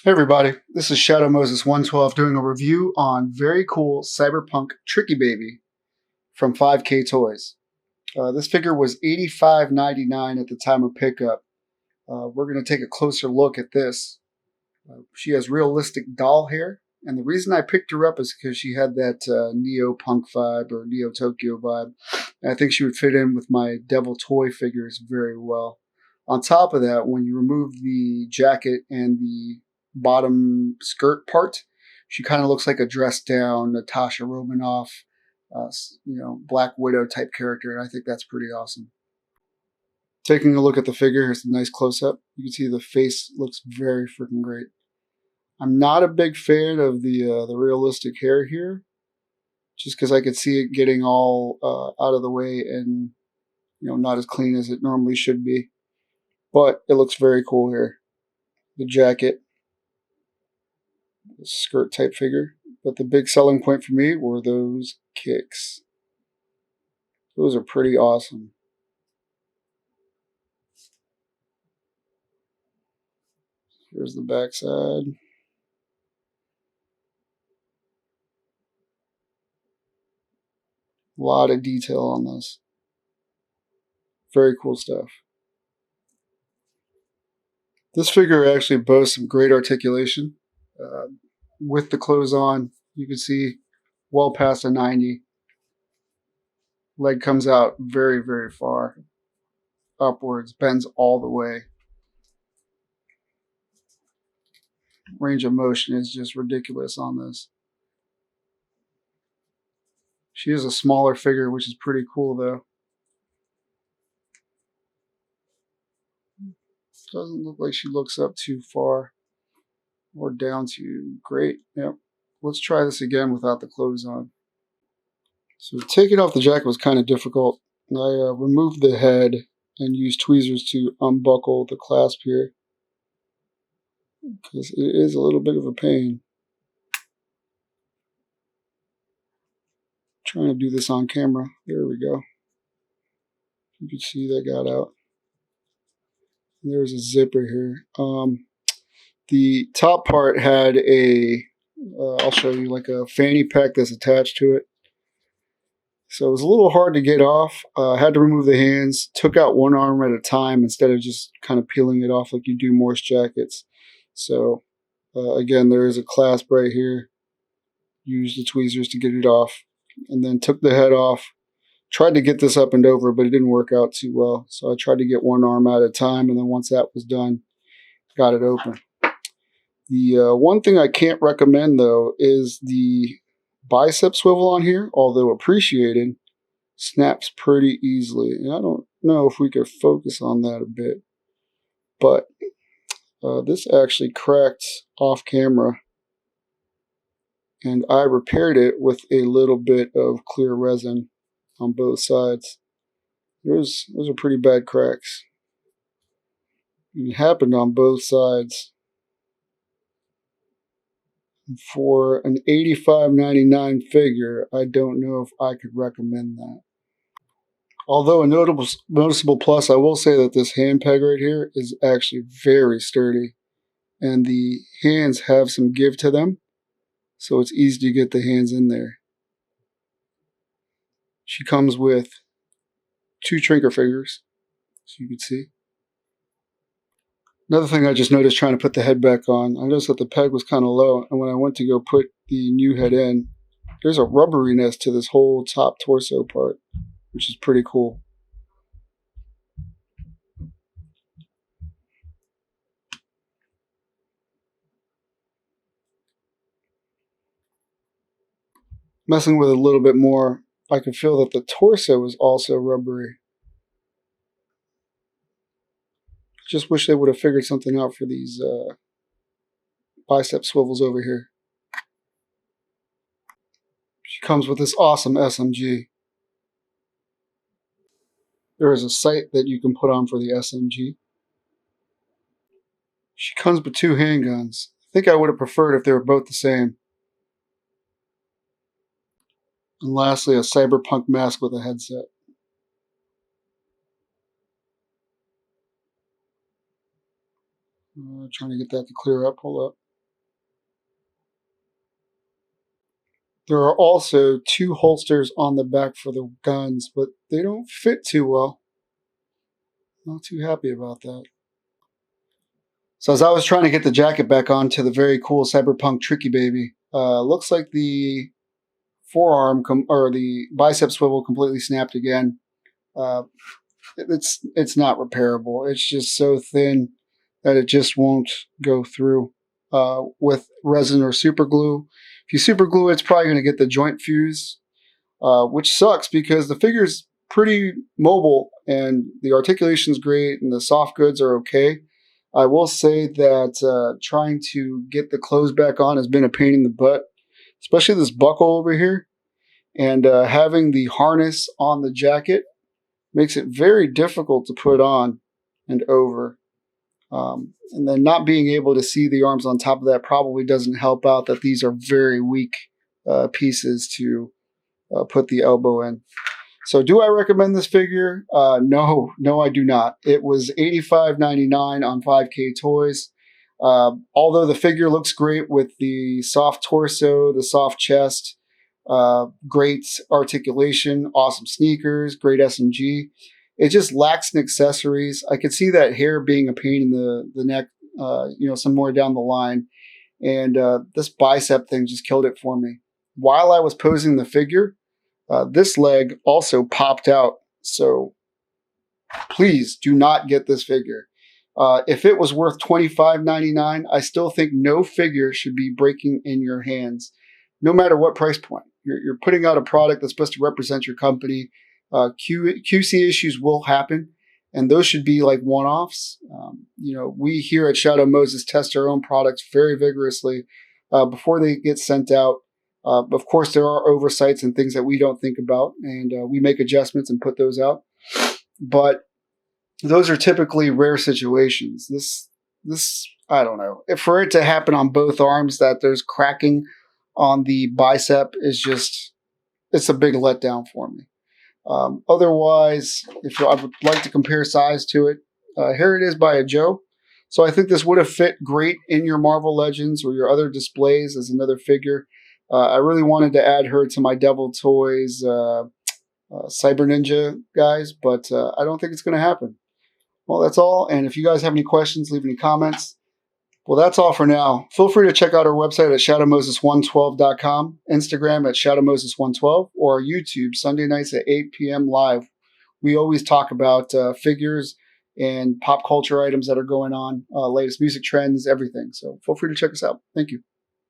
Hey everybody, this is Shadow Moses 112 doing a review on very cool Cyberpunk Tricky Baby from 5K Toys. This figure was $85.99 at the time of pickup. We're going to take a closer look at this. She has realistic doll hair, and the reason I picked her up is because she had that neo-punk vibe or neo-Tokyo vibe. And I think she would fit in with my Devil Toy figures very well. On top of that, when you remove the jacket and the bottom skirt part, she kind of looks like a dressed down Natasha Romanoff, Black Widow type character, and I think that's pretty awesome. Taking a look at the figure, here's a nice close up. You can see the face looks very freaking great. I'm not a big fan of the realistic hair here, just because I could see it getting all out of the way and not as clean as it normally should be. But it looks very cool here. The jacket, the skirt type figure. But the big selling point for me were those kicks. Those are pretty awesome. Here's the back side. A lot of detail on this. Very cool stuff. This figure actually boasts some great articulation. With the clothes on, you can see well past a 90. Leg comes out very, very far. Upwards, bends all the way. Range of motion is just ridiculous on this. She is a smaller figure, which is pretty cool though. Doesn't look like she looks up too far or down too great. Yep. Let's try this again without the clothes on. So taking off the jacket was kind of difficult. I removed the head and used tweezers to unbuckle the clasp here, because it is a little bit of a pain. Trying to do this on camera. There we go. You can see that got out. There's a zipper here. The top part had I'll show you, like a fanny pack that's attached to it. So it was a little hard to get off. I had to remove the hands, took out one arm at a time instead of just kind of peeling it off like you do Morse jackets. So again, there is a clasp right here. Used the tweezers to get it off, and then took the head off. Tried to get this up and over, but it didn't work out too well. So I tried to get one arm at a time, and then once that was done, got it open. The one thing I can't recommend, though, is the bicep swivel on here, although appreciated, snaps pretty easily. And I don't know if we could focus on that a bit. But this actually cracked off camera, and I repaired it with a little bit of clear resin on both sides. Those are pretty bad cracks. It happened on both sides. For an $85.99 figure, I don't know if I could recommend that. Although a noticeable plus, I will say that this hand peg right here is actually very sturdy, and the hands have some give to them, so it's easy to get the hands in there. She comes with 2 trinker figures, so you can see. Another thing I just noticed trying to put the head back on, I noticed that the peg was kind of low, and when I went to go put the new head in, there's a rubberiness to this whole top torso part, which is pretty cool. Messing with it a little bit more, I could feel that the torso is also rubbery. Just wish they would have figured something out for these bicep swivels over here. She comes with this awesome SMG. There is a sight that you can put on for the SMG. She comes with 2 handguns. I think I would have preferred if they were both the same. And lastly, a Cyberpunk mask with a headset. Trying to get that to clear up. Hold up. There are also 2 holsters on the back for the guns, but they don't fit too well. Not too happy about that. So as I was trying to get the jacket back onto the very cool Cyberpunk Tricky Baby, looks like the forearm or the bicep swivel completely snapped again. Uh, it's not repairable. It's just so thin that it just won't go through with resin or super glue. If you super glue it, it's probably going to get the joint fuse, which sucks because the figure's pretty mobile and the articulation's great and the soft goods are okay. I will say that trying to get the clothes back on has been a pain in the butt, especially this buckle over here. And having the harness on the jacket makes it very difficult to put on and over. And then not being able to see the arms on top of that probably doesn't help out that these are very weak pieces to put the elbow in. So do I recommend this figure? No, I do not. It was $85.99 on 5K Toys. Although the figure looks great with the soft torso, the soft chest, great articulation, awesome sneakers, great SMG. It just lacks in accessories. I could see that hair being a pain in the neck, some more down the line. And this bicep thing just killed it for me. While I was posing the figure, this leg also popped out. So please do not get this figure. If it was worth $25.99, I still think no figure should be breaking in your hands, no matter what price point. You're putting out a product that's supposed to represent your company. QC issues will happen, and those should be like one-offs. We here at Shadow Moses test our own products very vigorously before they get sent out. Of course, there are oversights and things that we don't think about, and we make adjustments and put those out. But those are typically rare situations. This I don't know. For it to happen on both arms, that there's cracking on the bicep it's a big letdown for me. Otherwise, if I would like to compare size to it, here it is by a Joe. So I think this would have fit great in your Marvel Legends or your other displays as another figure. I really wanted to add her to my Devil Toys Cyber Ninja guys, but I don't think it's going to happen. Well, that's all. And if you guys have any questions, leave any comments. Well, that's all for now. Feel free to check out our website at shadowmoses112.com, Instagram at shadowmoses112, or YouTube Sunday nights at 8 p.m. live. We always talk about figures and pop culture items that are going on, latest music trends, everything. So feel free to check us out. Thank you.